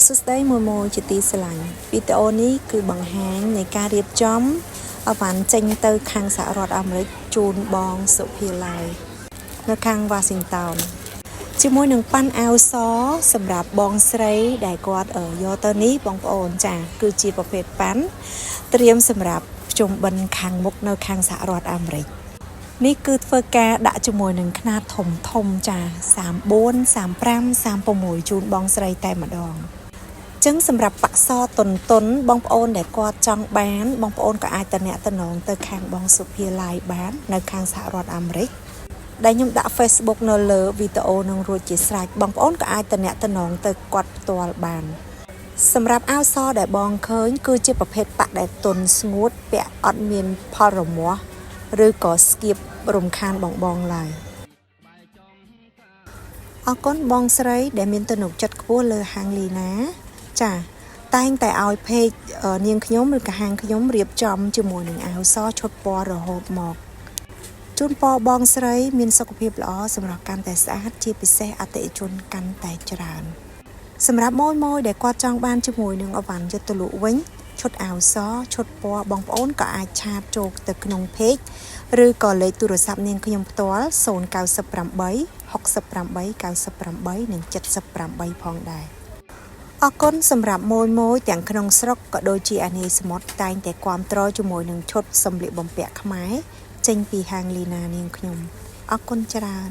សួស្តីមួយជាទីស្រឡាញ់វីដេអូនេះគឺបង្ហាញនៃការរៀបចំអវ៉ាន់ចេញទៅខាងសហរដ្ឋអាមេរិកជូនបងសុភាឡាយនៅខាង Washington ជាមួយនឹងប៉ាន់អាវសសម្រាប់បងស្រីដែលគាត់យកទៅនេះបងប្អូនចាគឺជាប្រភេទប៉ាន់ត្រៀមសម្រាប់ភ្ជុំបិណ្ឌខាងមុខនៅខាងសហរដ្ឋអាមេរិកនេះគឺធ្វើការដាក់ជាមួយនឹងខ្នាតធំចា34 35 36ជូនបងស្រីតែម្ដងចឹងសម្រាប់បក្សរតុនបងប្អូនដែលគាត់ចង់បានបងប្អូនក៏អាចតំណងទៅខាងបងសុភាឡាយបាននៅខាងសហរដ្ឋអាមេរិកដែលខ្ញុំដាក់ Facebook នៅលើវីដេអូនឹងរួចជាស្រេចបងប្អូនក៏អាចតំណងទៅគាត់ផ្ទាល់បានសម្រាប់អាវសដែលបងឃើញគឺជាប្រភេទប៉ាក់ដែលតុនស្ងួតពាក់អត់មានផលរមាស់ឬក៏ស្គៀបរំខានបងឡើយអរគុណបងស្រីដែលមានទំនុកចិត្តខ្ពស់លើហាងលីណាចាតែងតែឲ្យពេកនាងខ្ញុំឬក៏ហាងខ្ញុំរៀបចំជាមួយនឹងអាវសឈុតពណ៌រហូតមកជូនពរបងស្រីមានសុខភាពល្អសម្រាប់កាន់តែស្អាតជាពិសេសអតិថិជនកាន់តែច្រើនសម្រាប់ម៉ួយដែលគាត់ចង់បានជាមួយនឹងអវ៉ាន់យុទ្ធលក់វិញឈុតអាវសឈុតពណ៌បងប្អូនក៏អាចឆាតចូលទៅក្នុង page ឬក៏លេខទូរស័ព្ទនាងខ្ញុំផ្ទាល់098 68 98 និង78ផងដែរអរគុណសម្រាប់ម៉ួយទាំងក្នុងស្រុកក៏ដូចជាអានីសមុទ្រតែងតែគាំទ្រជាមួយនឹងឈុតសម្លៀកបំពាក់ខ្មែរចេញពីហាងលីណានាងខ្ញុំអរគុណច្រើន